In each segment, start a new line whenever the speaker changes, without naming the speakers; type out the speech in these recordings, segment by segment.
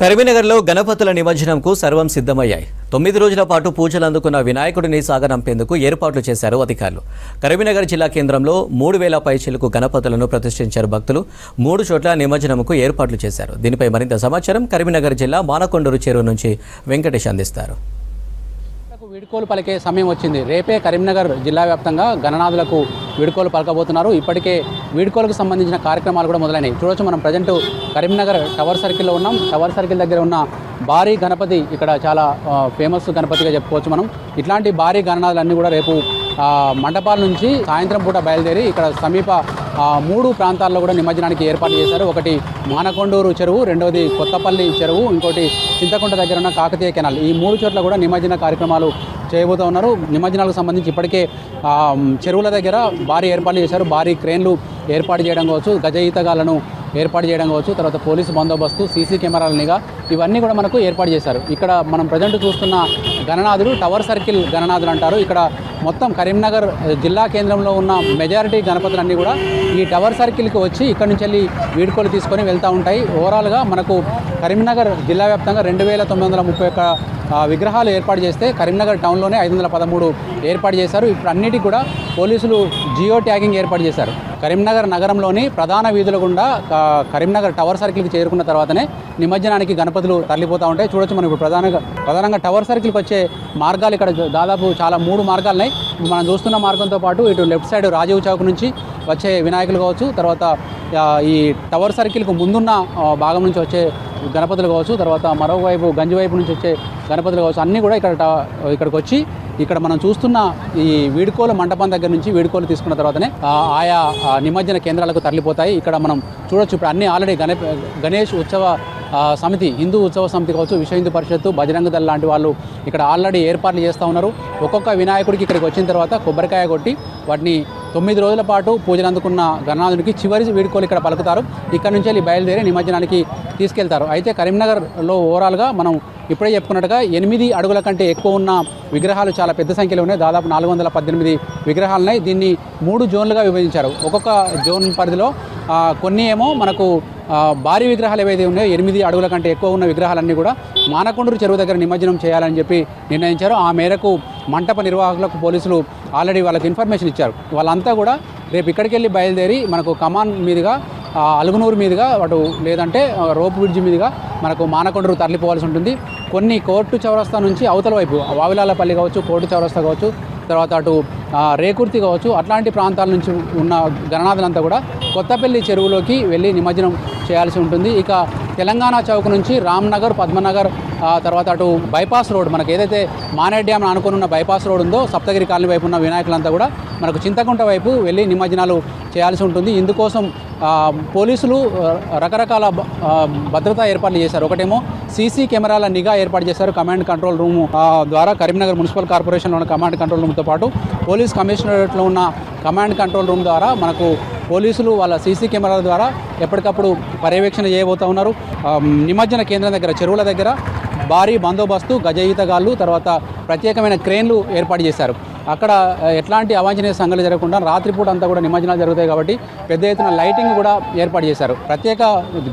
కరీంనగర్లో గణపతుల నిమజ్జనంకు సర్వం సిద్ధమయ్యాయి. 9 రోజుల పాటు పూజలు అందుకున్న వినాయకుడిని సాగనంపేందుకు ఏర్పాట్లు చేశారు అధికారులు. కరీంనగర్ జిల్లా కేంద్రంలో 3000 పైచిలకు గణపతులను ప్రతిష్ఠించారు భక్తులు. 3 చోట్ల నిమజ్జనంకు ఏర్పాట్లు చేశారు. దీనిపై మరింత సమాచారం కరీంనగర్ జిల్లా మానకొండూరు చెరువు నుంచి వెంకటేష్ అందిస్తారు.
వీడ్కోలు పలికే సమయం వచ్చింది. రేపే కరీంనగర్ జిల్లా వ్యాప్తంగా గణనాథులకు వీడ్కోలు పలకబోతున్నారు. ఇప్పటికే వీడ్కోలకు సంబంధించిన కార్యక్రమాలు కూడా మొదలైనవి. చూడొచ్చు, మనం ప్రజెంట్ కరీంనగర్ టవర్ సర్కిల్లో ఉన్నాం. టవర్ సర్కిల్ దగ్గర ఉన్న భారీ గణపతి ఇక్కడ చాలా ఫేమస్ గణపతిగా చెప్పుకోవచ్చు మనం. ఇట్లాంటి భారీ గణనాథులన్నీ కూడా రేపు మండపాల నుంచి సాయంత్రం పూట బయలుదేరి ఇక్కడ సమీప 3 ప్రాంతాల్లో కూడా నిమజ్జనానికి ఏర్పాటు చేశారు. ఒకటి మానకొండూరు చెరువు, రెండవది కొత్తపల్లి చెరువు, ఇంకోటి చింతకుంట దగ్గర ఉన్న కాకతీయ కెనాల్. ఈ 3 చోట్ల కూడా నిమజ్జన కార్యక్రమాలు చేయబోతూ ఉన్నారు. నిమజ్జనాలకు సంబంధించి ఇప్పటికే చెరువుల దగ్గర భారీ ఏర్పాట్లు చేశారు. భారీ క్రేన్లు ఏర్పాటు చేయడం కావచ్చు, గజ ఈతగాళ్లను ఏర్పాటు చేయడం కావచ్చు, తర్వాత పోలీసు బందోబస్తు, సీసీ కెమెరాల నిఘా, ఇవన్నీ కూడా మనకు ఏర్పాటు చేశారు. ఇక్కడ మనం ప్రజెంట్ చూస్తున్న గణనాథులు టవర్ సర్కిల్ గణనాథులు అంటారు. ఇక్కడ మొత్తం కరీంనగర్ జిల్లా కేంద్రంలో ఉన్న మెజారిటీ గణపతులన్నీ కూడా ఈ టవర్ సర్కిల్కి వచ్చి ఇక్కడ నుంచి వెళ్ళి వీడ్కోలు తీసుకొని వెళ్తూ ఉంటాయి. ఓవరాల్గా మనకు కరీంనగర్ జిల్లా వ్యాప్తంగా 2931 విగ్రహాలు ఏర్పాటు చేస్తే కరీంనగర్ టౌన్లోనే 513 ఏర్పాటు చేశారు. ఇప్పుడు అన్నిటికీ కూడా పోలీసులు జియో ట్యాగింగ్ ఏర్పాటు చేశారు. కరీంనగర్ నగరంలోని ప్రధాన వీధుల గుండా కరీంనగర్ టవర్ సర్కిల్కి చేరుకున్న తర్వాతనే నిమజ్జనానికి గణపతులు తరలిపోతూ ఉంటాయి. చూడొచ్చు, మనం ఇప్పుడు ప్రధానంగా టవర్ సర్కిల్కి వచ్చే మార్గాలు ఇక్కడ దాదాపు చాలా 3 మార్గాలున్నాయి. మనం చూస్తున్న మార్గంతో పాటు ఇటు లెఫ్ట్ సైడ్ రాజీవ్ చౌక్ నుంచి వచ్చే వినాయకులు కావచ్చు, తర్వాత ఈ టవర్ సర్కిల్కు ముందున్న భాగం నుంచి వచ్చే గణపతులు కావచ్చు, తర్వాత మరోవైపు గంజి వైపు నుంచి వచ్చే గణపతులు కావచ్చు, అన్నీ కూడా ఇక్కడికి వచ్చి ఇక్కడ మనం చూస్తున్న ఈ వీడ్కోలు మండపం దగ్గర నుంచి వీడ్కోలు తీసుకున్న తర్వాతనే ఆయా నిమజ్జన కేంద్రాలకు తరలిపోతాయి. ఇక్కడ మనం చూడొచ్చు, ఇప్పుడు అన్నీ ఆల్రెడీ గణేష్ ఉత్సవ సమితి, హిందూ ఉత్సవ సమితి కావచ్చు, విశ్వ హిందూ పరిషత్తు, బజరంగ దళ్ లాంటి వాళ్ళు ఇక్కడ ఆల్రెడీ ఏర్పాట్లు చేస్తూ ఉన్నారు. ఒక్కొక్క వినాయకుడికి ఇక్కడికి వచ్చిన తర్వాత కొబ్బరికాయ కొట్టి వాటిని 9 రోజుల పాటు పూజలు అందుకున్న గణనాథుడికి చివరి వీడ్కోలు ఇక్కడ పలుకుతారు. ఇక్కడ నుంచి వెళ్ళి బయలుదేరి నిమజ్జనానికి తీసుకెళ్తారు. అయితే కరీంనగర్లో ఓవరాల్గా మనం ఇప్పుడే చెప్పుకున్నట్టుగా 8 అడుగుల కంటే ఎక్కువ ఉన్న విగ్రహాలు చాలా పెద్ద సంఖ్యలో ఉన్నాయి. దాదాపు 418 విగ్రహాలు ఉన్నాయి. దీన్ని 3 జోన్లుగా విభజించారు. ఒక్కొక్క జోన్ పరిధిలో కొన్ని ఏమో మనకు భారీ విగ్రహాలు ఏవైతే ఉన్నాయో 8 అడుగుల కంటే ఎక్కువ ఉన్న విగ్రహాలన్నీ కూడా మానకొండూరు చెరువు దగ్గర నిమజ్జనం చేయాలని చెప్పి నిర్ణయించారు. ఆ మేరకు మంటప నిర్వాహకులకు పోలీసులు ఆల్రెడీ వాళ్ళకి ఇన్ఫర్మేషన్ ఇచ్చారు. వాళ్ళంతా కూడా రేపు ఇక్కడికి వెళ్ళి బయలుదేరి మనకు కమాన్ మీదుగా అలుగునూరు మీదుగా అటు లేదంటే రోప్ బ్రిడ్జి మీదుగా మనకు మానకొండూరు తరలిపోవాల్సి ఉంటుంది. కొన్ని కోర్టు చౌరస్తా నుంచి అవతల వైపు వావిలాలపల్లి కావచ్చు, కోర్టు చౌరస్తా కావచ్చు, తర్వాత అటు రేకుర్తి కావచ్చు, అట్లాంటి ప్రాంతాల నుంచి ఉన్న గణనాథులంతా కూడా కొత్తపల్లి చెరువులోకి వెళ్ళి నిమజ్జనం చేయాల్సి ఉంటుంది. ఇక తెలంగాణ చౌక్ నుంచి రామ్నగర్, పద్మనగర్, తర్వాత అటు బైపాస్ రోడ్, మనకు ఏదైతే మానేడ్ డ్యామ్ అనుకుని ఉన్న బైపాస్ రోడ్ ఉందో సప్తగిరి కాలనీ వైపు ఉన్న వినాయకులంతా కూడా మనకు చింతకుంట వైపు వెళ్ళి నిమజ్జనాలు చేయాల్సి ఉంటుంది. ఇందుకోసం పోలీసులు రకరకాల భద్రతా ఏర్పాట్లు చేశారు. ఒకటేమో సీసీ కెమెరాల నిఘా ఏర్పాటు చేశారు. కమాండ్ కంట్రోల్ రూమ్ ద్వారా కరీంనగర్ మున్సిపల్ కార్పొరేషన్లో ఉన్న కమాండ్ కంట్రోల్ రూమ్తో పాటు పోలీస్ కమిషనరేట్లో ఉన్న కమాండ్ కంట్రోల్ రూమ్ ద్వారా మనకు పోలీసులు వాళ్ళ సీసీ కెమెరాల ద్వారా ఎప్పటికప్పుడు పర్యవేక్షణ చేయబోతూ ఉన్నారు. నిమజ్జన కేంద్రం దగ్గర, చెరువుల దగ్గర భారీ బందోబస్తు, గజ ఈతగాళ్ళు, తర్వాత ప్రత్యేకమైన క్రేన్లు ఏర్పాటు చేశారు. అక్కడ ఎట్లాంటి అవాంఛనీయ సంఘటనలు జరగకుండా రాత్రిపూట అంతా కూడా నిమజ్జనాలు జరుగుతాయి కాబట్టి పెద్ద ఎత్తున లైటింగ్ కూడా ఏర్పాటు చేశారు. ప్రత్యేక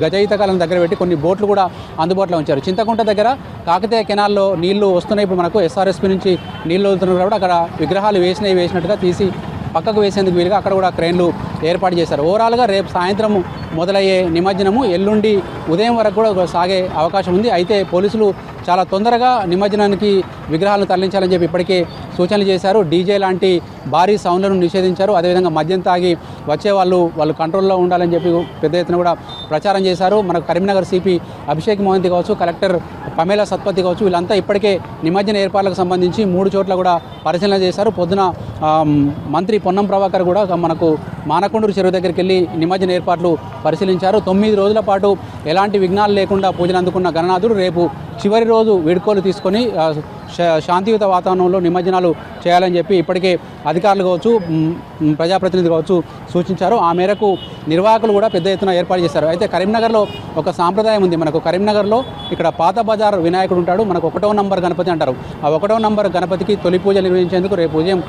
గజ ఈతగాళ్ళను దగ్గర పెట్టి కొన్ని బోట్లు కూడా అందుబాటులో ఉంచారు. చింతకుంట దగ్గర కాకతీయ కెనాల్లో నీళ్లు వస్తున్నాయి. ఇప్పుడు మనకు ఎస్ఆర్ఎస్పీ నుంచి నీళ్లు వదులుతున్నారు కాబట్టి అక్కడ విగ్రహాలు వేసినట్టుగా తీసి పక్కకు వేసేందుకు వీలుగా అక్కడ కూడా క్రేన్లు ఏర్పాటు చేశారు. ఓవరాల్గా రేపు సాయంత్రం మొదలయ్యే నిమజ్జనము ఎల్లుండి ఉదయం వరకు కూడా సాగే అవకాశం ఉంది. అయితే పోలీసులు చాలా తొందరగా నిమజ్జనానికి విగ్రహాలను తరలించాలని చెప్పి ఇప్పటికే సూచనలు చేశారు. డీజే లాంటి భారీ సౌండ్లను నిషేధించారు. అదేవిధంగా మద్యం తాగి వచ్చే వాళ్ళు కంట్రోల్లో ఉండాలని చెప్పి పెద్ద ఎత్తున కూడా ప్రచారం చేశారు. మనకు కరీంనగర్ సిపి అభిషేక్ మోహంతి కావచ్చు, కలెక్టర్ పమేలా సత్పతి కావచ్చు, వీళ్ళంతా ఇప్పటికే నిమజ్జన ఏర్పాట్లకు సంబంధించి 3 చోట్ల కూడా పరిశీలన చేశారు. పొద్దున మంత్రి పొన్నం ప్రభాకర్ కూడా మనకు మానకొండూరు చెరువు దగ్గరికి వెళ్ళి నిమజ్జన ఏర్పాట్లు పరిశీలించారు. 9 రోజుల పాటు ఎలాంటి విఘ్నాలు లేకుండా పూజలు అందుకున్న గణనాథుడు రేపు చివరి రోజు వీడ్కోలు తీసుకొని శాంతియుత వాతావరణంలో నిమజ్జనాలు చేయాలని చెప్పి ఇప్పటికే అధికారులు కావచ్చు, ప్రజాప్రతినిధులు కావచ్చు సూచించారు. ఆ మేరకు నిర్వాహకులు కూడా పెద్ద ఎత్తున ఏర్పాటు చేశారు. అయితే కరీంనగర్లో ఒక సాంప్రదాయం ఉంది. మనకు కరీంనగర్లో ఇక్కడ పాత బజార్ వినాయకుడు ఉంటాడు. మనకు 1వ నంబర్ గణపతి అంటారు. ఆ 1వ నంబర్ గణపతికి తొలి పూజ నిర్వహించేందుకు రేపు ఉదయం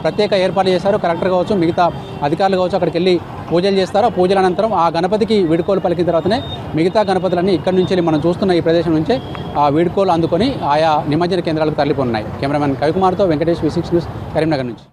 ప్రత్యేక ఏర్పాట్లు చేశారు. కలెక్టర్ కావచ్చు, మిగతా అధికారులు కావచ్చు, అక్కడికి వెళ్ళి పూజలు చేస్తారు. ఆ పూజల అనంతరం ఆ గణపతికి వీడ్కోలు పలికిన తర్వాతనే మిగతా గణపతులన్నీ ఇక్కడి నుంచి మనం చూస్తున్న ఈ ప్రదేశం నుంచే ఆ వీడ్కోలు అందుకొని ఆయా నిమజ్జన కేంద్రాలకు తరలిపోనున్నాయి. కెమెరామెన్ కవికుమార్తో వెంకటేష్, V6 న్యూస్, కరీంనగర్ నుంచి.